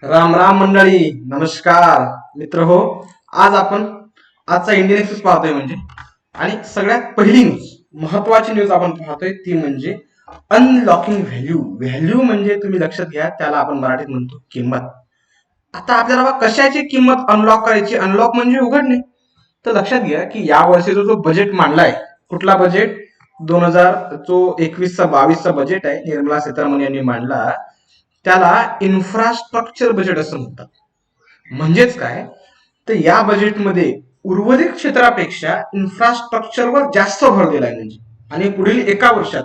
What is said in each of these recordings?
राम राम मंडळी, नमस्कार मित्र हो. आज आपण आजचा इंडियन एक्सप्रेस पाहतोय आणि सगळ्यात पहिली न्यूज, महत्वाची न्यूज आपण पाहतोय ती म्हणजे अनलॉकिंग व्हॅल्यू. व्हॅल्यू म्हणजे तुम्ही लक्षात घ्या, त्याला आपण मराठीत म्हणतो किंमत. आता आपल्याला कशाची किंमत अनलॉक करायची? अनलॉक म्हणजे उघडणे. तर लक्षात घ्या की या वर्षीचा जो बजेट मांडलाय, कुठला बजेट? 2000 जो 21-22 बजेट आहे, निर्मला सीतारामन यांनी मांडला, त्याला इन्फ्रास्ट्रक्चर बजेट असं म्हणतात. म्हणजेच काय, तर या बजेटमध्ये उर्वरित क्षेत्रापेक्षा इन्फ्रास्ट्रक्चरवर जास्त भर दिलाय. आणि पुढील एका वर्षात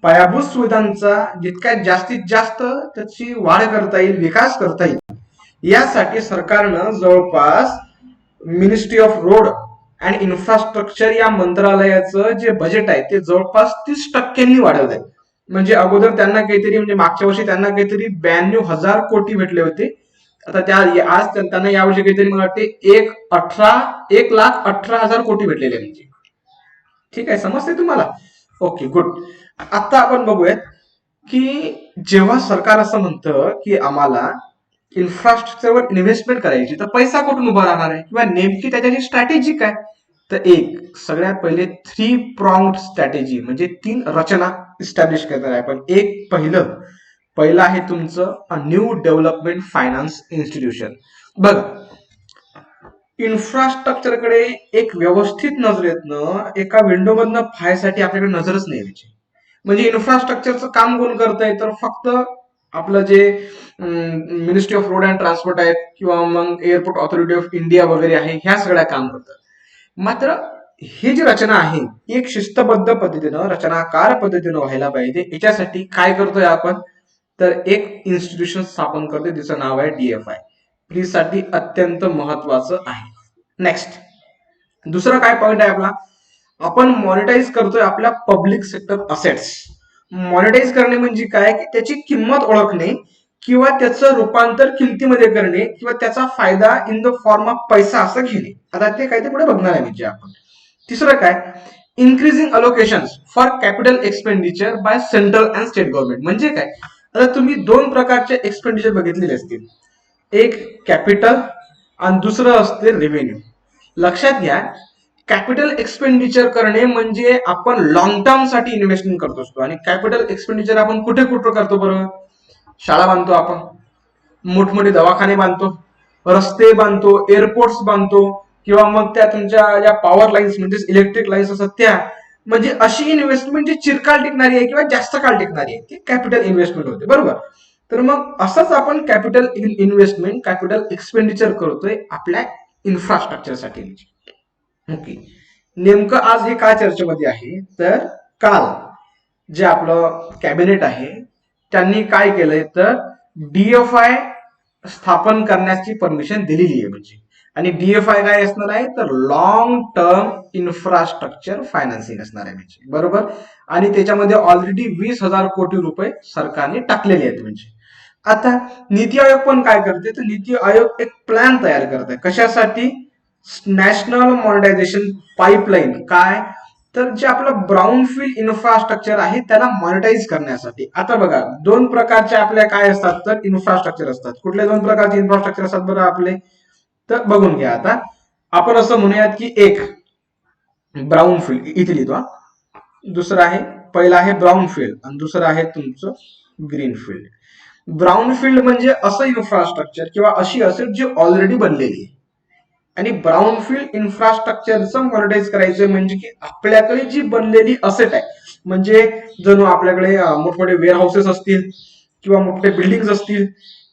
पायाभूत सुविधांचा जितक्या जास्तीत जास्त त्याची वाढ करता येईल, विकास करता येईल, यासाठी सरकारनं जवळपास ministry of road and infrastructure या मंत्रालयाचं जे बजेट आहे ते जवळपास 30% वाढवलंय. म्हणजे अगोदर त्यांना काहीतरी, म्हणजे मागच्या वर्षी त्यांना काहीतरी 92,000 कोटी भेटले होते. आता त्या आज त्यांना यावर्षी काहीतरी मला वाटते 1,18,00,000 कोटी भेटलेले. म्हणजे ठीक आहे, समजते तुम्हाला? Okay, good. आता आपण बघूयात की जेव्हा सरकार असं म्हणतं की आम्हाला इन्फ्रास्ट्रक्चरवर इन्व्हेस्टमेंट करायची, तर पैसा कुठून उभा राहणार आहे किंवा नेमकी त्याच्याची स्ट्रॅटेजी काय? तर सगळ्यात पहिले 3 प्रॉंग्ड स्ट्रॅटेजी म्हणजे 3 रचना इस्टॅब्लिश करणार आहे आपण. पहिलं आहे तुमचं न्यू डेव्हलपमेंट फायनान्स इन्स्टिट्यूशन. बघा, इन्फ्रास्ट्रक्चरकडे एक व्यवस्थित नजरेतनं एका विंडो मधनं पाहायसाठी आपल्याकडे नजरच नाही यायची. म्हणजे इन्फ्रास्ट्रक्चरचं काम कोण करतंय? तर फक्त आपलं जे ministry of road and transport आहे किंवा मग एअरपोर्ट ऑथॉरिटी ऑफ इंडिया वगैरे आहे, ह्या सगळ्या काम करतात. मात्र ही जी रचना आहे, एक शिस्तबद्ध पद्धतीनं, रचनाकार पद्धतीनं व्हायला पाहिजे. याच्यासाठी काय करतोय आपण? तर एक इन्स्टिट्यूशन स्थापन करतोय, तिचं नाव आहे DFI. साठी अत्यंत महत्वाचं आहे. नेक्स्ट, दुसरा काय पॉइंट आहे आपला? आपण मॉनिटाईज करतोय आपल्या पब्लिक सेक्टर असेट्स. मॉनिटाईज करणे म्हणजे काय? की त्याची किंमत ओळखणे किंवा त्याचं रूपांतर किमतीमध्ये करणे किंवा त्याचा फायदा इन द फॉर्म ऑफ पैसा असं घेणे. आता ते काय ते पुढे बघणार आहे म्हणजे आपण. तिसरं काय? Increasing allocation for capital expenditure by central and state government. म्हणजे काय? आता तुम्ही 2 प्रकारचे एक्सपेंडिचर बघितलेले असतील, एक कॅपिटल आणि दुसरं असते रेव्हेन्यू. लक्षात घ्या, कॅपिटल एक्सपेंडिचर करणे म्हणजे आपण लॉंग टर्म साठी इन्व्हेस्टमेंट करत असतो. आणि कॅपिटल एक्सपेंडिचर आपण कुठे कुठे करतो? बरोबर, शाळा बांधतो आपण, मोठमोठे दवाखाने बांधतो, रस्ते बांधतो, एअरपोर्ट्स बांधतो, किंवा मग त्या तुमच्या ज्या पॉवर लाईन्स म्हणजे इलेक्ट्रिक लाईन्स असतात त्या. म्हणजे अशी इन्व्हेस्टमेंट जी चिरकाल टिकणारी आहे किंवा जास्त काळ टिकणारी आहे, ती कॅपिटल इन्व्हेस्टमेंट होते. बरोबर. तर मग असंच आपण कॅपिटल इन्व्हेस्टमेंट, कॅपिटल एक्सपेंडिचर करतोय आपल्या इन्फ्रास्ट्रक्चरसाठी. ओके, नेमकं आज हे काय चर्चेमध्ये आहे? तर काल जे आपलं कॅबिनेट आहे त्यांनी काय केलंय, तर DFI स्थापन करण्याची परमिशन दिलेली आहे. म्हणजे आणि DFI काय असणार आहे? तर लॉंग टर्म इन्फ्रास्ट्रक्चर फायनान्सिंग असणार आहे. म्हणजे बरोबर. आणि त्याच्यामध्ये ऑलरेडी 20,000 कोटी रुपये सरकारने टाकलेले आहेत. म्हणजे आता नीती आयोग पण काय करते? तर नीती आयोग एक प्लॅन तयार करत आहे. कशासाठी? National monetization pipeline. काय? तर जे आपलं ब्राउनफील्ड इन्फ्रास्ट्रक्चर आहे त्याला मॉनिटाईज करण्यासाठी. आता बघा, 2 प्रकारचे आपल्या काय असतात? तर इन्फ्रास्ट्रक्चर असतात. कुठले 2 प्रकारचे इन्फ्रास्ट्रक्चर असतात बरं आपले? तर बघून घ्या. आता आपण असं म्हणूयात की एक ब्राउनफील्ड, इथे लिहितो. दुसरं आहे, पहिला आहे ब्राउनफील्ड आणि दुसरं आहे तुमचं ग्रीनफील्ड. ब्राउनफील्ड म्हणजे असं इन्फ्रास्ट्रक्चर किंवा अशी असेल जी ऑलरेडी बनलेली आहे. आणि ब्राउनफील्ड इन्फ्रास्ट्रक्चरचं मॉनिटाईज करायचं म्हणजे की आपल्याकडे जी बनलेली असेट आहे, म्हणजे जणू आपल्याकडे मोठमोठे वेअर हाऊसेस असतील किंवा मोठे बिल्डिंग असतील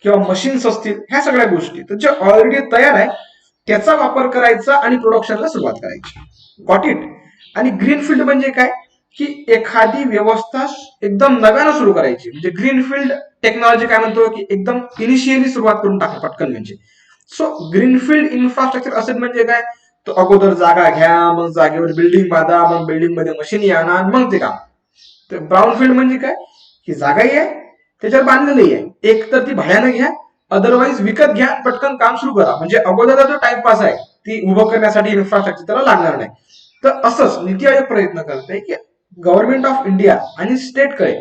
किंवा मशीन्स असतील, ह्या सगळ्या गोष्टी तर जे ऑलरेडी तयार आहे त्याचा वापर करायचा आणि प्रोडक्शनला सुरुवात करायची. Got it? आणि ग्रीनफील्ड म्हणजे काय? की एखादी व्यवस्था एकदम नव्यानं सुरू करायची. म्हणजे ग्रीनफील्ड टेक्नॉलॉजी काय म्हणतो? की एकदम इनिशियली सुरुवात करून टाका पटकन. म्हणजे सो ग्रीनफील्ड इन्फ्रास्ट्रक्चर असेट म्हणजे काय? तो अगोदर जागा घ्या, मग जागेवर बिल्डिंग बांधा, मग बिल्डिंग मध्ये मशीन आणा, मग ते काम. तर ब्राउनफील्ड म्हणजे काय? की जागाही आहे, त्याच्यावर बांधलेली आहे, एक तर ती भाड्यानं घ्या, अदरवाईज विकत घ्या, पटकन काम सुरू करा. म्हणजे अगोदरचा जो टाइमपास आहे ती उभं करण्यासाठी इन्फ्रास्ट्रक्चर त्याला लागणार नाही. तर असंच नीती आयोग प्रयत्न करते की गव्हर्नमेंट ऑफ इंडिया आणि स्टेटकडे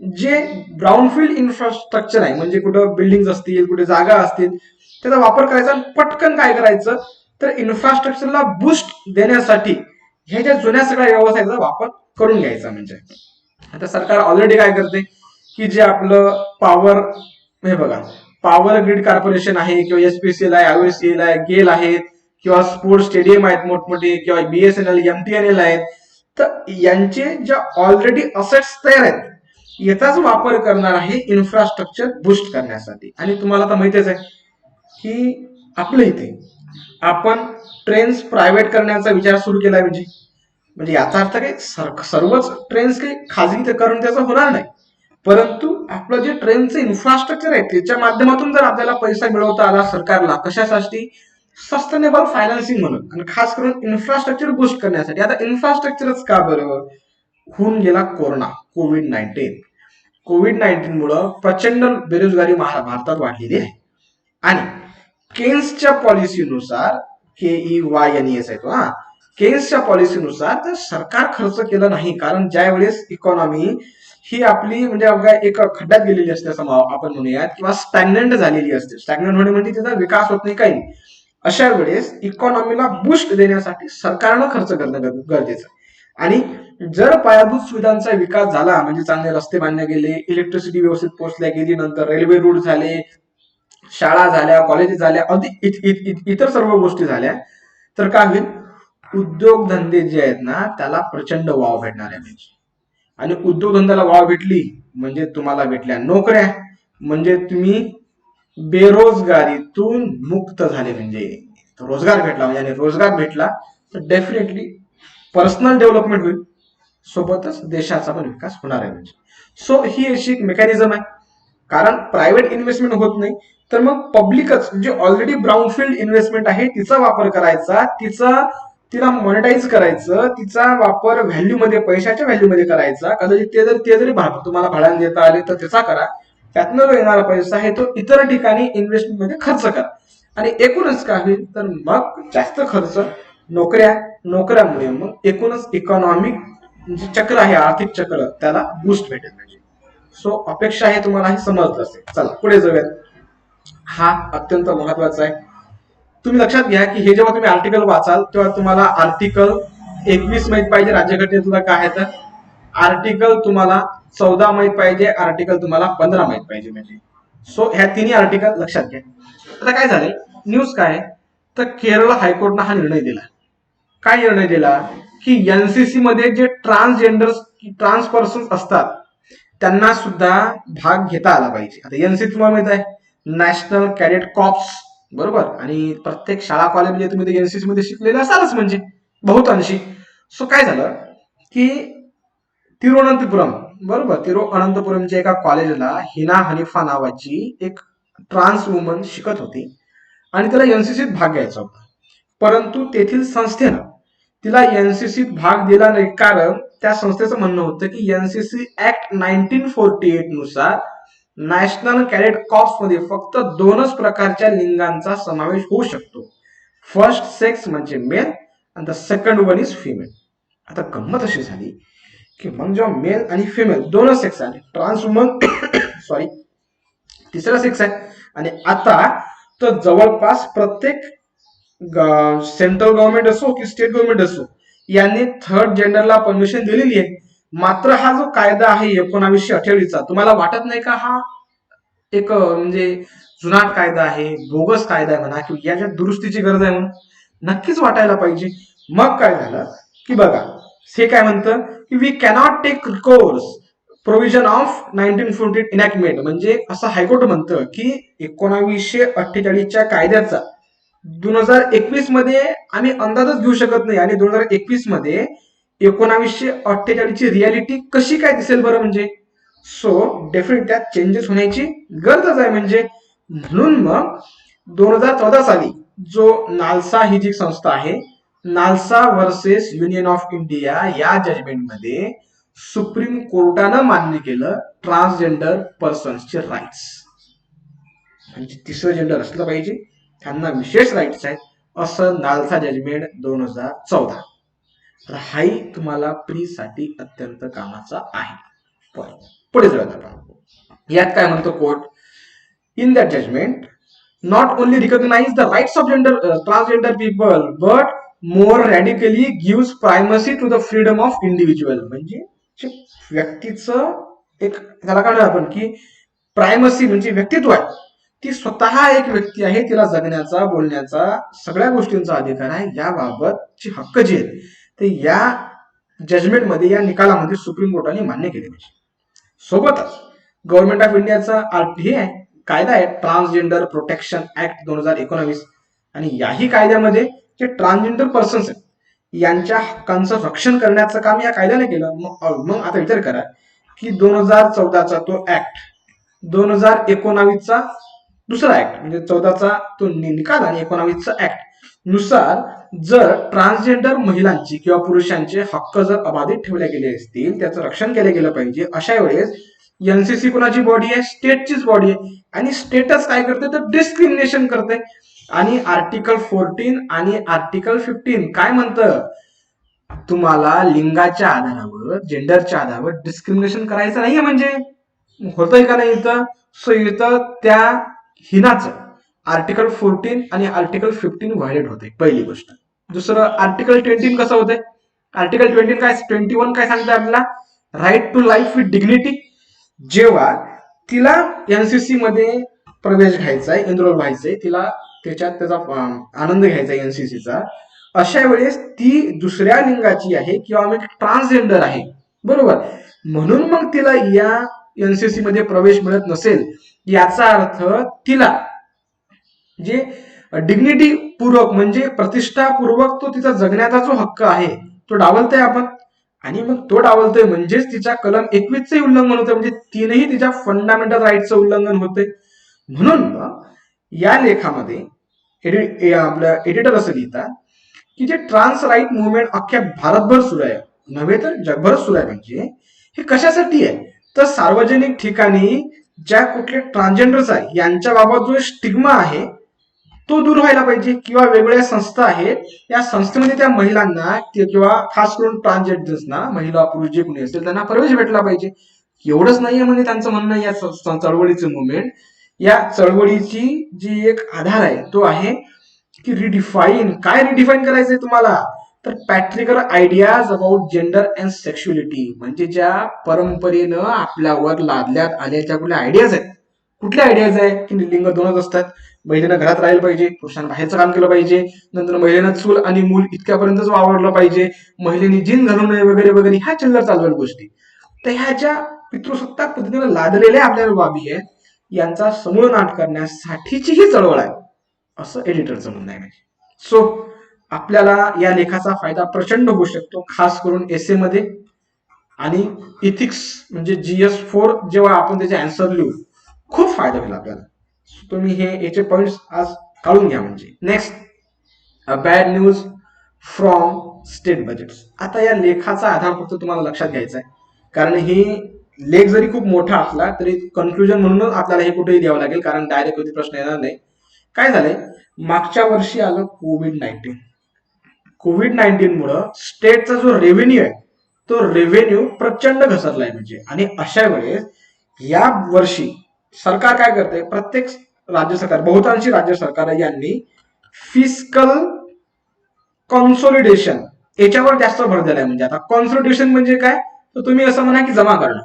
जे ग्राउंडफील्ड इन्फ्रास्ट्रक्चर आहे, म्हणजे कुठं बिल्डिंग असतील, कुठे जागा असतील, त्याचा वापर करायचा आणि पटकन काय करायचं तर इन्फ्रास्ट्रक्चरला बूस्ट देण्यासाठी ह्या ज्या जुन्या सगळ्या व्यवसायाचा वापर करून घ्यायचा. म्हणजे आता सरकार ऑलरेडी काय करते की जे आपलं पॉवर, हे बघा, पॉवर ग्रिड कॉर्पोरेशन आहे किंवा एसपीसीएल आहे, आयओसीएल आहे, गेल आहेत, किंवा स्पोर्ट्स स्टेडियम आहेत मोठमोठे, किंवा बीएसएनएल, एमटीएनएल आहेत, तर यांचे ज्या ऑलरेडी असेट्स तयार आहेत याचाच वापर करणार आहे इन्फ्रास्ट्रक्चर बूस्ट करण्यासाठी. आणि तुम्हाला तर माहितीच आहे की आपल्या इथे आपण ट्रेन्स प्रायव्हेट करण्याचा विचार सुरू केला, म्हणजे याचा अर्थ काही सर्वच ट्रेन्स काही खाजगी करून त्याचं होणार नाही, परंतु आपलं जे ट्रेनचं इन्फ्रास्ट्रक्चर आहे त्याच्या माध्यमातून जर आपल्याला पैसा मिळवता आला सरकारला, कशासाठी, सस्टेनेबल फायनान्सिंग म्हणून, आणि खास करून इन्फ्रास्ट्रक्चर बूस्ट करण्यासाठी. आता इन्फ्रास्ट्रक्चरच का बरं, होऊन गेला कोविड-19. कोविड-19 मुळे प्रचंड बेरोजगारी भारतात वाढलेली आहे. आणि केन्सच्या पॉलिसीनुसार, KEYNES आहे तो, केन्सच्या पॉलिसीनुसार तर सरकार खर्च केला नाही, कारण ज्या वेळेस इकॉनॉमी ही आपली म्हणजे एक खड्ड्यात गेलेली असते असं आपण म्हणूयात, किंवा स्टॅग्नंट झालेली असते. स्टॅग्नंट होणे म्हणजे त्याचा विकास होत नाही, काही नाही. अशा वेळेस इकॉनॉमीला बूस्ट देण्यासाठी सरकारनं खर्च करणं गरजेचं आहे. आणि जर पायाभूत सुविधांचा विकास झाला, म्हणजे चांगले रस्ते बांधले गेले, इलेक्ट्रिसिटी व्यवस्थित पोहोचल्या गेली, नंतर रेल्वे रूट झाले, शाळा झाल्या, कॉलेजेस झाल्या, इतर सर्व गोष्टी झाल्या, तर काय होईल, उद्योगधंदे जे आहेत ना त्याला प्रचंड वाव भेटणार आहे. आणि उद्योगधंद्याला वाव भेटली म्हणजे तुम्हाला भेटल्या नोकऱ्या, म्हणजे तुम्ही बेरोजगारीतून मुक्त झाले, म्हणजे रोजगार भेटला, म्हणजे आणि रोजगार भेटला तर डेफिनेटली पर्सनल डेव्हलपमेंट होईल, सोबतच देशाचा पण विकास होणार आहे. म्हणजे सो ही अशी एक मेकॅनिझम आहे. कारण प्रायव्हेट इन्व्हेस्टमेंट होत नाही, तर मग पब्लिकच जे ऑलरेडी ब्राउनफील्ड इन्व्हेस्टमेंट आहे तिचा वापर करायचा, तिला मॉनिटाईज करायचं, तिचा वापर व्हॅल्यू मध्ये, पैशाच्या व्हॅल्यू मध्ये करायचा. कदाचित ते जरी तुम्हाला भाड्याने देता आले तर त्याचा करा, त्यातनं जो येणारा पैसा आहे तो इतर ठिकाणी इन्व्हेस्टमेंट मध्ये खर्च करा. आणि एकूणच काय होईल तर मग जास्त खर्च नोकऱ्यामुळे मग एकूणच इकॉनॉमिक जे चक्र आहे, आर्थिक चक्र, त्याला बूस्ट भेटेल. म्हणजे सो अपेक्षा आहे तुम्हाला हे समजलं असेल. चला पुढे जाऊयात. हा अत्यंत महत्वाचा आहे. तुम्ही लक्षात घ्या की हे जेव्हा तुम्ही आर्टिकल वाचाल तेव्हा तुम्हाला आर्टिकल 21 माहित पाहिजे राज्यघटनेतला काय आहे, तर आर्टिकल तुम्हाला 14 माहित पाहिजे, आर्टिकल तुम्हाला 15 माहित पाहिजे. म्हणजे सो ह्या तिन्ही आर्टिकल लक्षात घ्या. आता काय झालंय, न्यूज काय, तर केरळ हायकोर्टनं हा निर्णय दिला. काय निर्णय दिला की एनसीसी मध्ये जे ट्रान्स पर्सन असतात त्यांना सुद्धा भाग घेता आला पाहिजे. आता एनसीसी तुम्हाला माहित आहे, नॅशनल कॅडेट कॉप्स, बरोबर, आणि प्रत्येक शाळा कॉलेजमध्ये तुम्ही एनसीसी मध्ये शिकलेले असालच म्हणजे बहुतांशी. सो काय झालं की तिरुवनंतपुरम, बरोबर, तिरुवनंतपुरमच्या एका कॉलेजला हिना हनीफा नावाची एक ट्रान्स वुमन शिकत होती आणि तिला एनसीसीत भाग घ्यायचा होता. परंतु तेथील संस्थेनं तिला एनसीसीत भाग दिला नाही, कारण त्या संस्थेचं म्हणणं होतं की एनसीसी ऍक्ट 1948 नुसार नॅशनल कॅडेट कॉर्प्स मध्ये फक्त 2च प्रकारच्या लिंगांचा समावेश होऊ शकतो. फर्स्ट सेक्स म्हणजे मेल आणि the second one is female. आता गंमत अशी झाली की मग जेव्हा मेल आणि फिमेल दोनच सेक्स आले, ट्रान्स वुमन सॉरी तिसरा सेक्स आहे, आणि आता तर जवळपास प्रत्येक सेंट्रल गव्हर्नमेंट असो की स्टेट गव्हर्नमेंट असो यांनी थर्ड जेंडरला परमिशन दिलेली आहे. मात्र हा जो कायदा आहे 1948चा, तुम्हाला वाटत नाही का हा एक म्हणजे जुनाट कायदा आहे, बोगस कायदा आहे म्हणा, किंवा याच्या दुरुस्तीची गरज आहे म्हणून नक्कीच वाटायला पाहिजे. मग काय झालं की बघा, हे काय म्हणतं की we cannot take recourse provision of 1948 enactment, म्हणजे असं हायकोर्ट म्हणतं की 1948च्या कायद्याचा 2021 मध्ये आम्ही अंदाजच घेऊ शकत नाही, आणि 2021 मध्ये 1948 ची रियालिटी कशी काय दिसेल बरं. म्हणजे सो डेफिनेट त्यात चेंजेस होण्याची गरज आहे. म्हणजे म्हणून मग 2014 साली जो नालसा ही जी संस्था आहे, NALSA versus union of India, या जजमेंटमध्ये सुप्रीम कोर्टानं मान्य केलं ट्रान्सजेंडर पर्सन्सचे राईट्स, म्हणजे तिसरं जेंडर असलं पाहिजे, त्यांना विशेष राईट्स आहेत, असं नालसा जजमेंट 2014. तर हाही तुम्हाला प्री साठी अत्यंत कामाचा आहे. पुढे जाऊयात आपण. यात काय म्हणतो court, in that judgment not only recognize the rights of transgender people but more radically gives primacy to the freedom of individual. म्हणजे व्यक्तीचं एक त्याला काय आपण की प्रायमसी म्हणजे व्यक्तित्व आहे, ती स्वतः एक व्यक्ती आहे, तिला जगण्याचा बोलण्याचा सगळ्या गोष्टींचा अधिकार आहे. याबाबतची हक्क जे आहेत ते या जजमेंटमध्ये या निकालामध्ये सुप्रीम कोर्टाने मान्य केले पाहिजे. सोबतच गव्हर्नमेंट ऑफ इंडियाचा हे आहे कायदा आहे ट्रान्सजेंडर प्रोटेक्शन ऍक्ट 2019 आणि याही कायद्यामध्ये जे ट्रान्सजेंडर पर्सन्स आहेत यांच्या हक्कांचं रक्षण करण्याचं काम या कायद्याने केलं. मग आता विचार करा की 2014चा तो ऍक्ट 2019चा दुसरा ऍक्ट म्हणजे 14चा तो निकाल आणि 19चा ऍक्ट नुसार जर ट्रान्सजेंडर महिलांची किंवा पुरुषांचे हक्क जर अबाधित ठेवले गेले असतील, त्याचं रक्षण केलं गेलं पाहिजे. अशा वेळेस एनसीसी कोणाची बॉडी आहे? स्टेटचीच बॉडी आहे. आणि स्टेटच काय करते तर डिस्क्रिमिनेशन करते. आणि आर्टिकल 14 आणि आर्टिकल 15 काय म्हणतं, तुम्हाला लिंगाच्या आधारावर जेंडरच्या आधारावर डिस्क्रिमिनेशन करायचं नाहीये. म्हणजे होतंय का नाही इथं? सो इथं त्या हिनाचं आर्टिकल 14 आणि आर्टिकल 15 व्हायलेट होते, पहिली गोष्ट. दुसरं आर्टिकल 20 कसं होतंय? आर्टिकल 21 काय सांगतं आपल्याला? Right to life with dignity. जेव्हा तिला एनसीसी मध्ये प्रवेश घ्यायचा आहे, एनरोल व्हायचंय, तिला त्याच्यात त्याचा आनंद घ्यायचा आहे एनसीसीचा, अशा वेळेस ती दुसऱ्या लिंगाची आहे किंवा मग ट्रान्सजेंडर आहे, बरोबर. म्हणून मग तिला या एनसीसी मध्ये प्रवेश मिळत नसेल, याचा अर्थ तिला जे डिग्निटी पूर्वक म्हणजे प्रतिष्ठापूर्वक तो तिचा जगण्याचा जो हक्क आहे तो डावलतोय आपण. आणि मग तो डावलतोय म्हणजेच तिच्या कलम 21चे उल्लंघन होतं, म्हणजे तीनही तिच्या फंडामेंटल राईटचं उल्लंघन होतंय. म्हणून या लेखामध्ये आपल्या एडिटर असं लिहितात की जे ट्रान्स राईट मुवमेंट अख्ख्या भारतभर सुरू आहे, नव्हे तर जगभरच सुरू आहे. म्हणजे हे कशासाठी आहे तर सार्वजनिक ठिकाणी ज्या कुठले ट्रान्सजेंडर्स आहे यांच्या बाबत जो स्टिग्मा आहे तो दूर व्हायला पाहिजे. किंवा वेगवेगळ्या संस्था आहेत, या संस्थेमध्ये त्या महिलांना किंवा खास करून ट्रान्सजेंडर्सना, महिला पुरुष जे कोणी असेल त्यांना प्रवेश भेटला पाहिजे. एवढंच नाहीये म्हणजे त्यांचं म्हणणं या चळवळीचं मुवमेंट, या चळवळीची जी एक आधार आहे तो आहे की रिडिफाईन. काय रिडिफाईन करायचंय तुम्हाला तर patriarchal ideas about gender and sexuality. म्हणजे ज्या परंपरेनं आपल्यावर लादल्यात आल्या ज्या कुठल्या आयडियाज आहेत, कुठल्या आयडियाज आहे की लिंग दोनच असतात, महिलेनं घरात राहिलं पाहिजे, पुरुषांना बाहेरचं काम केलं पाहिजे, नंतर महिलेनं चूल आणि मूल इतक्यापर्यंतच वावरलं पाहिजे, महिलेने जीन घालू नये वगैरे वगैरे, ह्या चिल्लर चालवल्या गोष्टी. तर ह्या ज्या पितृसत्ताक पद्धतीने लादलेल्या आपल्याला बाबी आहेत यांचा समूळ नाट करण्यासाठीची ही चळवळ आहे, असं एडिटरचं म्हणणं आहे. सो आपल्याला या लेखाचा फायदा प्रचंड होऊ शकतो, खास करून एसे मध्ये आणि इथिक्स म्हणजे GS4 जेव्हा आपण त्याचे आन्सर लिहू खूप फायदा होईल आपल्याला. तुम्ही हे याचे पॉइंट्स आज काढून घ्या. म्हणजे next, bad news from state budget. आता या लेखाचा आधार फक्त तुम्हाला लक्षात घ्यायचा आहे, कारण ही लेख जरी खूप मोठा असला तरी कन्क्लुजन म्हणून आपल्याला हे कुठेही द्यावं लागेल, कारण डायरेक्ट कधी प्रश्न येणार नाही. काय झालंय, मागच्या वर्षी आलं कोविड-19 मुळे स्टेटचा जो रेव्हेन्यू आहे तो रेव्हेन्यू प्रचंड घसरलाय. म्हणजे आणि अशा वेळेस या वर्षी सरकार काय करते, प्रत्येक राज्य सरकार, बहुतांशी राज्य सरकार यांनी फिस्कल कॉन्सोलिडेशन याच्यावर जास्त भर दिलाय. म्हणजे आता कॉन्सोलिडेशन म्हणजे काय तर तुम्ही असं म्हणा की जमा करणं,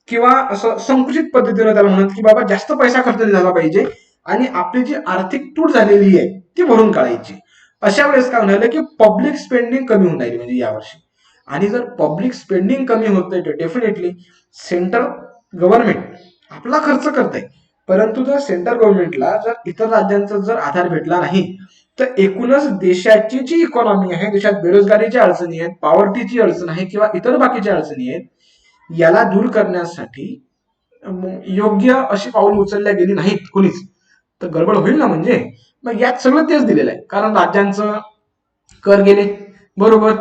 किंवा असं संकुचित पद्धतीने त्याला म्हणत की बाबा जास्त पैसा खर्च झाला पाहिजे आणि आपली जी आर्थिक तूट झालेली आहे ती भरून काढायची. अशा वेळेस काय होणार की पब्लिक स्पेंडिंग कमी होऊन राहिली म्हणजे यावर्षी. आणि जर पब्लिक स्पेंडिंग कमी होतंय तर डेफिनेटली सेंट्रल गव्हर्नमेंट आपला खर्च करतंय, परंतु जर सेंट्रल गव्हर्नमेंटला जर इतर राज्यांचा जर आधार भेटला नाही तर एकूणच देशाची जी इकॉनॉमी आहे, देशात बेरोजगारीच्या अडचणी आहेत, पॉवर्टीची अडचण आहे किंवा इतर बाकीच्या अडचणी आहेत, याला दूर करण्यासाठी योग्य अशी पाऊल उचलल्या गेली नाहीत कोणीच, तर गडबड होईल ना. म्हणजे मग यात सगळं तेच दिलेलं आहे, कारण राज्यांचं कर गेले, बरोबर.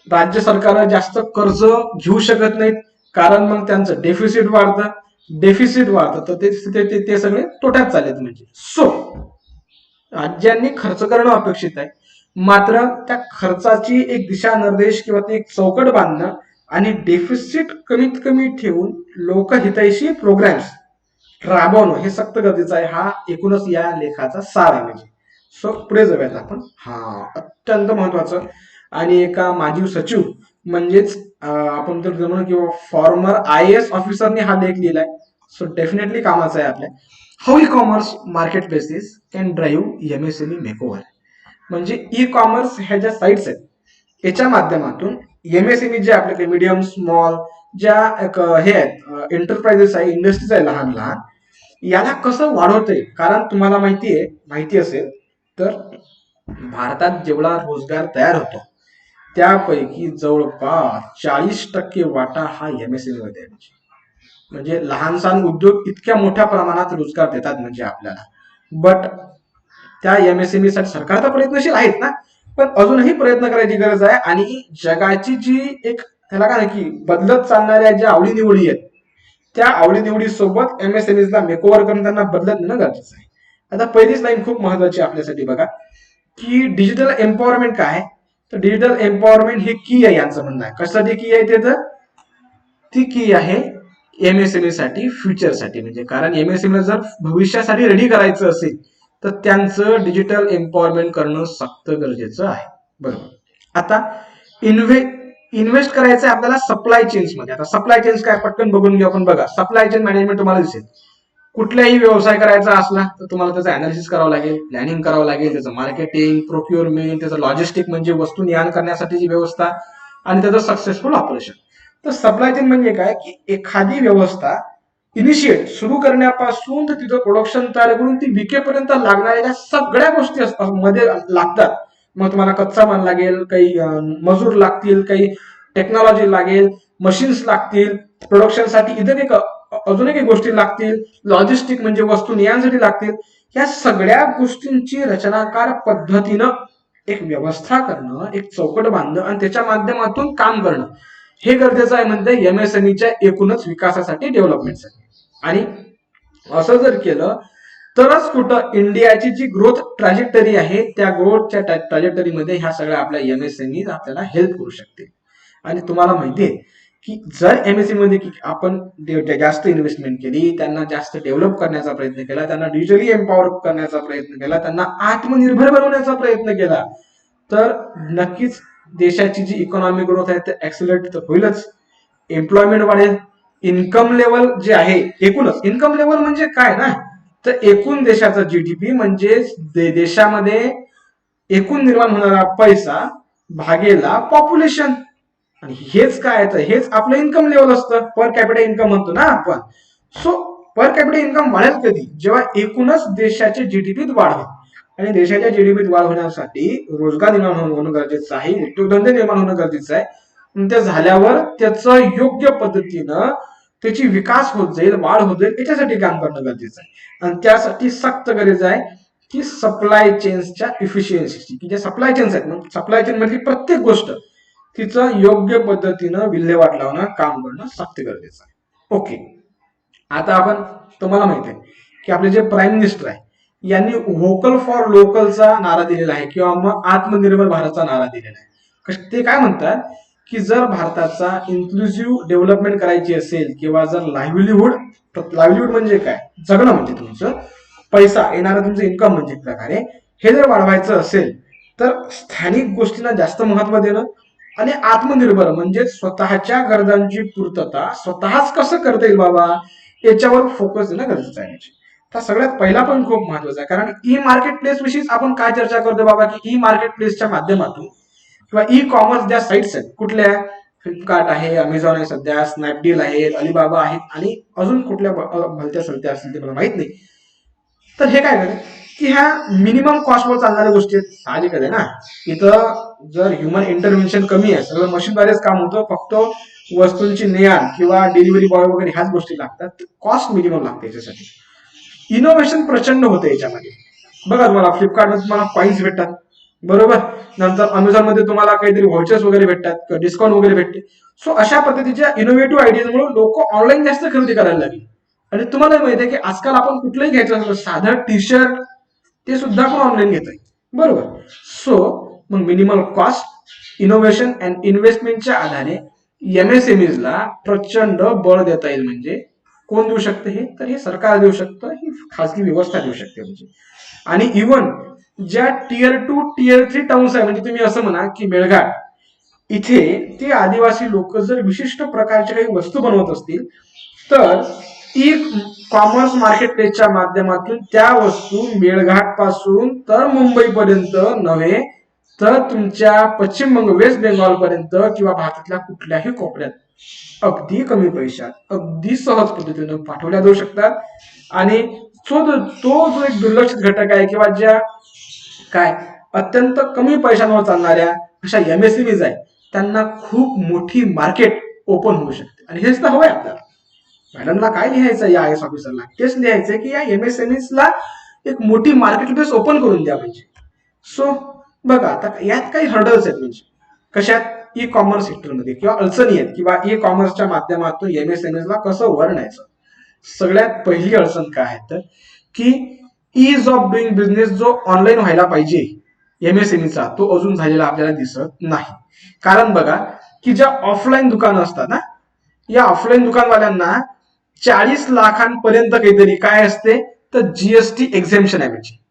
राज्य सरकार जास्त कर्ज घेऊ शकत नाहीत, कारण मग त्यांचं डेफिसिट वाढतं तर ते सगळे तोट्यात चाललेत. म्हणजे सो राज्यांनी खर्च करणं अपेक्षित आहे, मात्र त्या खर्चाची एक दिशा निर्देश किंवा ती एक चौकट बांधणं आणि डेफिसिट कमीत कमी ठेवून लोकहितैषी प्रोग्राम्स राबवणं हे सक्त गरजेचं आहे. हा एकूणच या लेखाचा सार आहे. म्हणजे सो पुढे जाऊयात आपण. हा अत्यंत महत्वाचं. आणि एका माजी सचिव म्हणजेच आपण तर म्हणू किंवा फॉर्मर IAS ऑफिसरने हा लेख लिहिलाय. सो डेफिनेटली कामाचा आहे आपल्या. How e commerce market places can drive MSME makeover. म्हणजे ई कॉमर्स ह्या ज्या साईट्स आहेत याच्या माध्यमातून MSME जे आपल्याकडे मीडियम स्मॉल ज्या हे आहेत एंटरप्राइजेस आहे, इंडस्ट्रीज आहे लहान लहान, याला कसं वाढवतंय. कारण तुम्हाला माहिती असेल तर भारतात जेवढा रोजगार तयार होतो त्यापैकी जवळपास 40% वाटा हा MSME मध्ये आहे. म्हणजे लहान सहान उद्योग इतक्या मोठ्या प्रमाणात रोजगार देतात म्हणजे आपल्याला. बट त्या MSME साठी सरकार तर प्रयत्नशील आहेत ना, पण अजूनही प्रयत्न करायची गरज आहे. आणि जगाची जी एक त्याला काय की बदलत चालणाऱ्या ज्या आवडीनिवडी आहेत त्या आवडीनिवडी सोबत MSME ला मेकओव्हर करून त्यांना बदलत नेणं गरजेचं आहे. आता पहिलीच लाईन खूप महत्वाची आपल्यासाठी बघा, की डिजिटल एम्पॉवरमेंट काय आहे. तर डिजिटल एम्पॉवरमेंट हे की आहे यांचं म्हणणं आहे. कशासाठी की आहे ते, तर ती की आहे MSME साठी, फ्युचरसाठी. म्हणजे कारण MSME जर भविष्यासाठी रेडी करायचं असेल तर त्यांचं डिजिटल एम्पॉवरमेंट करणं सक्त गरजेचं आहे. बरोबर. आता इन्व्हेस्ट करायचं आहे आपल्याला सप्लाय चेन्स मध्ये. आता सप्लाय चेन्स काय पटकन बघून घेऊ आपण. बघा, सप्लाय चेन मॅनेजमेंट तुम्हाला दिसेल. कुठलाही व्यवसाय करायचा असला तर तुम्हाला त्याचं अनालिसिस करावं लागेल, प्लॅनिंग करावं लागेल, त्याचं मार्केटिंग, प्रोक्युअरमेंट, त्याचं लॉजिस्टिक म्हणजे वस्तू ने आण करण्यासाठीची व्यवस्था आणि त्याचं सक्सेसफुल ऑपरेशन. तर सप्लाय चेन म्हणजे काय, की एखादी व्यवस्था इनिशिएट सुरू करण्यापासून तर तिथं प्रोडक्शन तयार करून ती विकेपर्यंत लागणाऱ्या सगळ्या गोष्टी मध्ये लागतात. मग तुम्हाला कच्चा माल लागेल, काही मजूर लागतील, काही टेक्नॉलॉजी लागेल, मशीन्स लागतील, प्रोडक्शनसाठी इतर एक अजूनही काही गोष्टी लागतील, लॉजिस्टिक म्हणजे वस्तू नेण्यासाठी लागतील. या सगळ्या गोष्टींची रचनाकार पद्धतीनं एक व्यवस्था करणं, एक चौकट बांधणं आणि त्याच्या माध्यमातून काम करणं हे गरजेचं आहे. म्हणते MSMEच्या एकूणच विकासासाठी, डेव्हलपमेंटसाठी. आणि असं जर केलं तरच कुठं इंडियाची जी ग्रोथ ट्रॅजेक्टरी आहे त्या ग्रोथच्या ट्रॅजेक्टरीमध्ये ह्या सगळ्या आपल्या MSME आपल्याला हेल्प करू शकते. आणि तुम्हाला माहितीये की जर MSME मध्ये आपण जास्त इन्व्हेस्टमेंट केली, त्यांना जास्त डेव्हलप करण्याचा प्रयत्न केला, त्यांना डिजिटली एम्पॉवर करण्याचा प्रयत्न केला, त्यांना आत्मनिर्भर बनवण्याचा प्रयत्न केला, तर नक्कीच देशाची जी इकॉनॉमिक ग्रोथ आहे ते ऍक्सिलरेट तर होईलच, एम्प्लॉयमेंट वाढेल, इन्कम लेवल जे आहे, एकूणच इन्कम लेवल म्हणजे काय ना, तर एकूण देशाचा GDP म्हणजे देशामध्ये एकूण निर्माण होणारा पैसा भागेला पॉप्युलेशन. आणि हेच काय, तर हेच आपलं इन्कम लेवल असतं, पर कॅपिटल इन्कम म्हणतो ना आपण. सो पर कॅपिटल इन्कम वाढेल कधी, जेव्हा एकूणच देशाच्या GDPत वाढ होईल. आणि देशाच्या GDPत वाढ होण्यासाठी रोजगार निर्माण होणं गरजेचं आहे, उद्योगधंदे निर्माण होणं गरजेचं आहे. ते झाल्यावर त्याचं योग्य पद्धतीनं त्याची विकास होत जाईल, वाढ होत जाईल, याच्यासाठी काम करणं गरजेचं आहे. आणि त्यासाठी सक्त गरज आहे की सप्लाय चेन्सच्या इफिशियन्सीची, की जे सप्लाय चेन्स आहेत मग सप्लाय चेन मधली प्रत्येक गोष्ट तिचं योग्य पद्धतीनं विल्हेवाट लावणं, काम करणं सक्त गरजेचं आहे. ओके. आता आपण, तुम्हाला माहिती आहे की आपले जे प्राईम मिनिस्टर आहे यांनी व्होकल फॉर लोकलचा नारा दिलेला आहे किंवा मग आत्मनिर्भर भारतचा नारा दिलेला आहे. ते काय म्हणतात की जर भारताचा इन्क्लुझिव्ह डेव्हलपमेंट करायची असेल किंवा जर लाईव्हलीहूड म्हणजे काय, जगणं म्हणजे तुमचं पैसा येणारा तुमचं इन्कम म्हणजे एक प्रकारे, हे जर वाढवायचं असेल तर स्थानिक गोष्टींना जास्त महत्व देणं आणि आत्मनिर्भर म्हणजे स्वतःच्या गरजांची पूर्तता स्वतःच कसं करता येईल बाबा याच्यावर फोकस देणं गरजेचं आहे. तर सगळ्यात पहिला पण खूप महत्वाचा आहे. कारण ई मार्केट प्लेस विषयीच आपण काय चर्चा करतो बाबा, की ई मार्केट प्लेसच्या माध्यमातून किंवा ई कॉमर्स ज्या साईट्स आहेत, कुठल्या, फ्लिपकार्ट आहे, अमेझॉन आहे, सध्या स्नॅपडील आहेत, अलिबाबा आहेत आणि अजून कुठल्या भलत्या सलत्या असतील ते मला माहित नाही. तर हे काय करेल की ह्या मिनिमम कॉस्टवर चालणाऱ्या गोष्टी आहेत. साहजिक आहे ना, इथं जर ह्युमन इंटरव्हेन्शन कमी आहे, सगळं मशीनद्वारेच काम होतं, फक्त वस्तूंची ने-आण किंवा डिलिव्हरी बॉय वगैरे ह्याच गोष्टी लागतात, कॉस्ट मिनिमम लागते याच्यासाठी. इनोव्हेशन प्रचंड होते याच्यामध्ये. बघा, तुम्हाला फ्लिपकार्टमध्ये तुम्हाला कॉइन्स भेटतात, बरोबर, नंतर अमेझॉन मध्ये तुम्हाला काहीतरी व्हाउचर्स वगैरे भेटतात, डिस्काउंट वगैरे भेटते. सो अशा पद्धतीच्या इनोव्हेटिव्ह आयडियामुळे लोक ऑनलाईन जास्त खरेदी करायला लागली. आणि तुम्हाला माहिती आहे की आजकाल आपण कुठलंही घ्यायचं असलं, साधं टी-शर्ट ते सुद्धा आपण ऑनलाईन घेतोय, बरोबर. सो मग मिनिमल कॉस्ट, इनोव्हेशन अँड इन्व्हेस्टमेंटच्या आधारे एमएसएमईज ला प्रचंड बळ देता येईल. म्हणजे कोण देऊ शकते हे, तर हे सरकार देऊ शकतं, ही खासगी व्यवस्था देऊ शकते. म्हणजे आणि इव्हन ज्या टियर 2 टियर 3 टाउन्स आहे, म्हणजे तुम्ही असं म्हणा की मेळघाट इथे ते आदिवासी लोक जर विशिष्ट प्रकारच्या काही वस्तू बनवत असतील, तर ई कॉमर्स मार्केट प्लेसच्या माध्यमातून त्या वस्तू मेळघाट पासून तर मुंबईपर्यंत नव्हे, तर तुमच्या पश्चिम बंग वेस्ट बेंगॉल पर्यंत किंवा भारतातल्या कुठल्याही कोपऱ्यात अगदी कमी पैशात अगदी सहज पद्धतीने पाठवल्या जाऊ शकतात. आणि तो जो एक दुर्लक्षित घटक आहे किंवा ज्या काय अत्यंत कमी पैशांवर चालणाऱ्या अशा एमएसएमईज आहे, त्यांना खूप मोठी मार्केट ओपन होऊ शकते. आणि हेच तर हवंय आपल्याला. मॅडमला काय लिहायचं या आय एस ऑफिसरला, तेच लिहायचंय की या एमएसएमईज ला एक मोठी मार्केट प्लेस ओपन करून द्या. म्हणजे सो बघा, आता यात काही हर्डल्स आहेत. म्हणजे कशात, ई कॉमर्स सेक्टरमध्ये किंवा अडचणी आहेत, किंवा ई कॉमर्सच्या माध्यमातून एमएसएमईज ला कसं वर्णायचं. सगळ्यात पहिली अडचण काय आहे, तर की ईज ऑफ डुईंग बिझनेस जो ऑनलाईन व्हायला पाहिजे एमएसएमईचा, तो अजून झालेला आपल्याला दिसत नाही. कारण बघा की ज्या ऑफलाईन दुकानं असतात ना, या ऑफलाईन दुकानवाल्यांना 40 लाखांपर्यंत काहीतरी काय असते, तर जीएसटी एक्झेम्पशन आहे. म्हणजे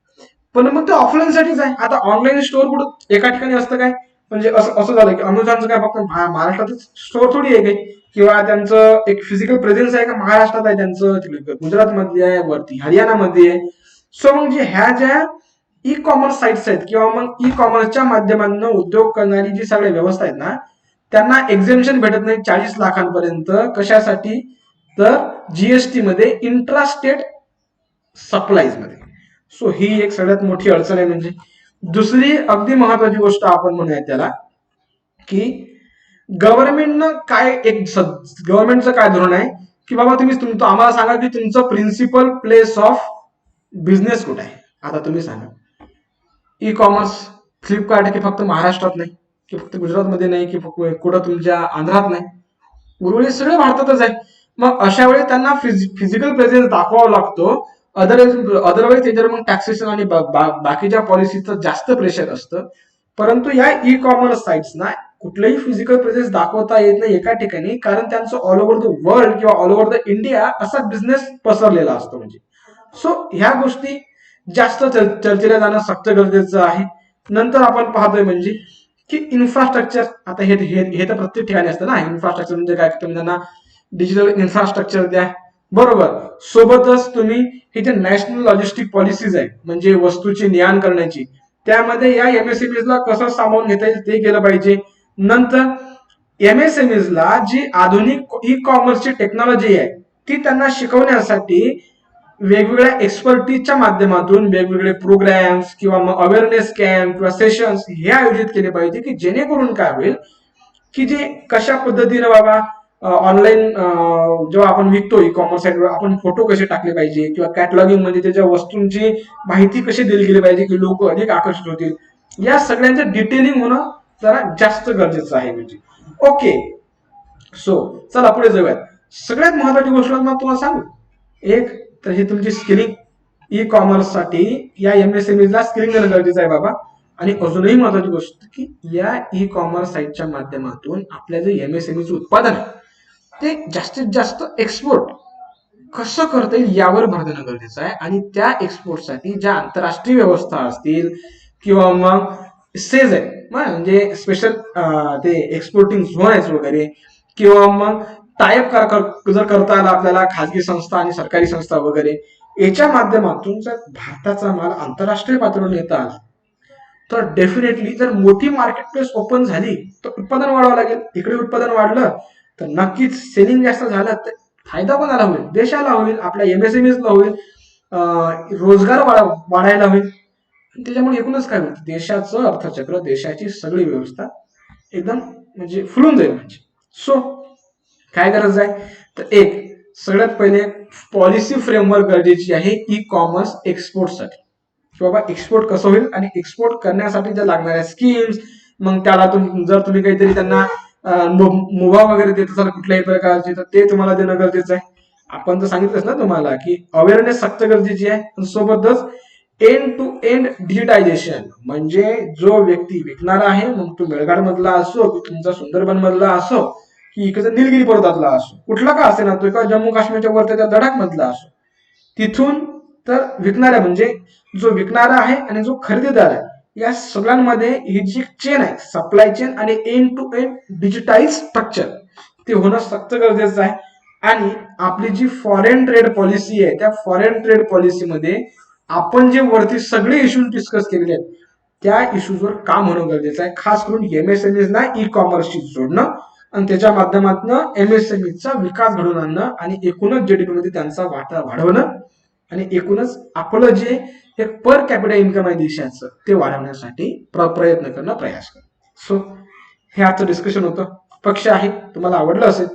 पण मग ते ऑफलाईन साठीच आहे. आता ऑनलाईन स्टोअर कुठं एका ठिकाणी असतं काय, म्हणजे असं असं झालं की अमेझॉनचं काय फक्त महाराष्ट्रातच स्टोअर थोडी आहे काही, किंवा त्यांचं एक फिजिकल प्रेझेन्स आहे का महाराष्ट्रात आहे, त्यांचं गुजरातमध्ये आहे, वरती हरियाणामध्ये आहे. सो मग जे ह्या ज्या ई कॉमर्स साईट्स आहेत किंवा मग ई कॉमर्सच्या माध्यमातून उद्योग करणारी जी सगळ्या व्यवस्था आहेत ना, त्यांना एक्झेम्पशन भेटत नाही 40 लाखांपर्यंत. कशासाठी, तर जीएसटी मध्ये इंट्रास्टेट सप्लाईज मध्ये. सो ही एक सगळ्यात मोठी अडचण आहे. म्हणजे दुसरी अगदी महत्वाची गोष्ट आपण म्हणूया त्याला, की गव्हर्नमेंटनं काय एक गव्हर्नमेंटचं काय धोरण आहे, की बाबा तुम्ही आम्हाला सांगा की तुमचं प्रिन्सिपल प्लेस ऑफ बिझनेस कुठे आहे. आता तुम्ही सांगा, ई कॉमर्स फ्लिपकार्ट की फक्त महाराष्ट्रात नाही, की फक्त गुजरातमध्ये नाही, की कुठं तुमच्या आंध्रात नाही, उर्वरित सगळे भारतातच आहे. मग अशा वेळी त्यांना फिजिकल प्रेझेन्स दाखवावा लागतो. अदरवाईज त्याच्यावर मग टॅक्सेशन आणि बाकीच्या पॉलिसीचं जास्त प्रेशर असतं. परंतु या ई कॉमर्स साईट्सना कुठलंही फिजिकल प्रेझेन्स दाखवता येत नाही एका ठिकाणी, कारण त्यांचं ऑल ओव्हर द वर्ल्ड किंवा ऑल ओव्हर द इंडिया असा बिझनेस पसरलेला असतो. म्हणजे सो ह्या गोष्टी जास्त चर्चेला जाणं सक्त गरजेचं आहे. नंतर आपण पाहतोय म्हणजे की इन्फ्रास्ट्रक्चर. आता हे हे तर प्रत्येक ठिकाणी असतं ना. इन्फ्रास्ट्रक्चर म्हणजे काय, तुम्ही त्यांना डिजिटल इन्फ्रास्ट्रक्चर द्या, बरोबर. सोबतच तुम्ही हे जे नॅशनल लॉजिस्टिक पॉलिसीज आहे, म्हणजे वस्तूची ने आण करण्याची, त्यामध्ये या एमएसएमईज ला कसं सामावून घेता येईल ते केलं पाहिजे. नंतर एमएसएमईज ला जी आधुनिक ई कॉमर्सची टेक्नॉलॉजी आहे, ती त्यांना शिकवण्यासाठी वेगवेगळ्या एक्सपर्टीजच्या माध्यमातून वेगवेगळे प्रोग्राम्स किंवा मग अवेअरनेस कॅम्प किंवा सेशन्स हे आयोजित केले पाहिजे, की जेणेकरून काय होईल, की जे कशा पद्धतीने बाबा ऑनलाईन जेव्हा आपण विकतो ई कॉमर्स साईटवर, आपण फोटो कसे टाकले पाहिजे, किंवा कॅटलॉगिंग म्हणजे त्याच्या वस्तूंची माहिती कशी दिली गेली पाहिजे की लोक अधिक आकर्षित होतील. या सगळ्यांचं डिटेलिंग होणं जरा जास्त गरजेचं आहे. म्हणजे ओके, सो चला पुढे जाऊयात. सगळ्यात महत्वाची गोष्ट मग तुम्हाला सांगू एक, तर हे तुमची स्किलिंग. ई कॉमर्स साठी या एमएसएमई ला स्किलिंग देणं गरजेचं आहे बाबा. आणि अजूनही महत्वाची गोष्ट, की या ई कॉमर्स साईटच्या माध्यमातून आपल्या जे एमएसएमईचं उत्पादन आहे ते जास्तीत जास्त एक्सपोर्ट कसं करता येईल यावर भर देणं गरजेचं आहे. आणि त्या एक्सपोर्टसाठी ज्या आंतरराष्ट्रीय व्यवस्था असतील किंवा मग सेज आहे, म्हणजे स्पेशल ते एक्सपोर्टिंग झोन आहेत वगैरे, किंवा मग टायअप जर करता आला आपल्याला खाजगी संस्था आणि सरकारी संस्था वगैरे, याच्या माध्यमातून जर भारताचा माल आंतरराष्ट्रीय पातळीवर नेता आला, तर डेफिनेटली जर मोठी मार्केट प्लेस ओपन झाली तर उत्पादन वाढवावं लागेल. इकडे उत्पादन वाढलं तर नक्कीच सेलिंग जास्त झालं तर फायदा कोणाला होईल, देशाला होईल, आपल्या एमएसएमईला होईल, रोजगार वाढायला होईल. त्याच्यामुळे एकूणच काय होईल, देशाचं अर्थचक्र, देशाची सगळी व्यवस्था एकदम म्हणजे फुलून जाईल. म्हणजे सो काय गरज आहे, तर एक सगळ्यात पहिले पॉलिसी फ्रेमवर्क गरजेची आहे ई कॉमर्स एक्सपोर्टसाठी, की बाबा एक्सपोर्ट कसं होईल, आणि एक्सपोर्ट करण्यासाठी ज्या लागणाऱ्या स्कीम्स, मग त्याला जर तुम्ही काहीतरी त्यांना मुभा वगैरे देत असाल कुठल्याही प्रकारचे, तर ते तुम्हाला देणं गरजेचं आहे. आपण तर सांगितलंच ना तुम्हाला की अवेअरनेस सक्त गरजेची आहे. सोबतच एंड टू एंड डिजिटायझेशन, म्हणजे जो व्यक्ती विकणार आहे, मग तो मेळघाट मधला असो की तुमचा सुंदरबन मधला असो की इकडचा निलगिरी पर्वतातला असो, कुठला का असे ना तो, एका जम्मू काश्मीरच्या वरती त्या लडाख मधला असो, तिथून तर विकणाऱ्या म्हणजे जो विकणारा आहे आणि जो खरेदीदार आहे या सगळ्यांमध्ये ही जी चेन आहे, सप्लाय चेन आणि end to end digitize structure, ते होणं सक्त गरजेचं आहे. आणि आपली जी फॉरेन ट्रेड पॉलिसी आहे त्या फॉरेन ट्रेड पॉलिसीमध्ये आपण जे वरती सगळे इश्यूज डिस्कस केलेले आहेत त्या इश्यूजवर काम होणं गरजेचं आहे. खास करून एमएसएमईला ई कॉमर्सशी जोडणं आणि त्याच्या माध्यमातून एमएसएमईचा विकास घडवून आणणं आणि एकूणच जीडीपी मध्ये त्यांचा वाटा वाढवणं आणि एकूणच आपलं जे एक पर कॅपिटल इन्कम आहे देशाचं ते वाढवण्यासाठी प्रयत्न करणं, प्रयास करणं. सो हे आजचं डिस्कशन होतं. पक्ष आहे, तुम्हाला आवडलं असेल.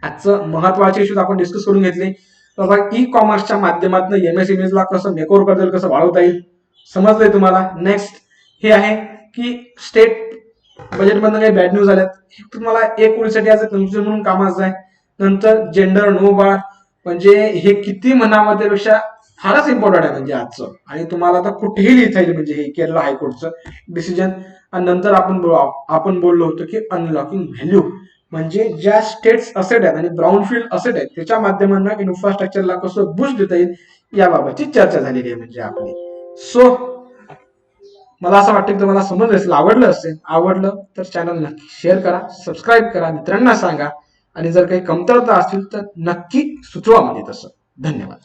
आजचं महत्वाचे इश्यूज आपण डिस्कस करून घेतले. बाबा ई कॉमर्सच्या माध्यमातून एमएसएमईला कसं मेकओव्हर करता येईल, कसं वाढवता येईल, समजलंय तुम्हाला. नेक्स्ट हे आहे की स्टेट बजेटमधनं काही बॅड न्यूज आल्यात, तुम्हाला एक ओळीसाठी आज कन्फ्युजन म्हणून कामाचं आहे. नंतर जेंडर नो बार म्हणजे हे किती म्हणावं त्यापेक्षा फारच इम्पॉर्टंट आहे म्हणजे आजचं, आणि तुम्हाला आता कुठेही लिहिता येईल म्हणजे हे केरळ हायकोर्टचं डिसिजन. आणि नंतर आपण बोललो होतो की अनलॉकिंग व्हॅल्यू म्हणजे ज्या स्टेट्स असेट आहेत आणि ब्राऊनफील्ड असेट आहेत त्याच्या माध्यमातून इन्फ्रास्ट्रक्चरला कसं बूस्ट देता येईल याबाबतची चर्चा झालेली आहे म्हणजे आपली. सो मला असं वाटतं की तुम्हाला समजलं असेल, आवडलं तर चॅनल नक्की शेअर करा, सबस्क्राईब करा, मित्रांना सांगा, आणि जर काही कमतरता असतील तर नक्की सुचवा म्हणजे तसं. धन्यवाद.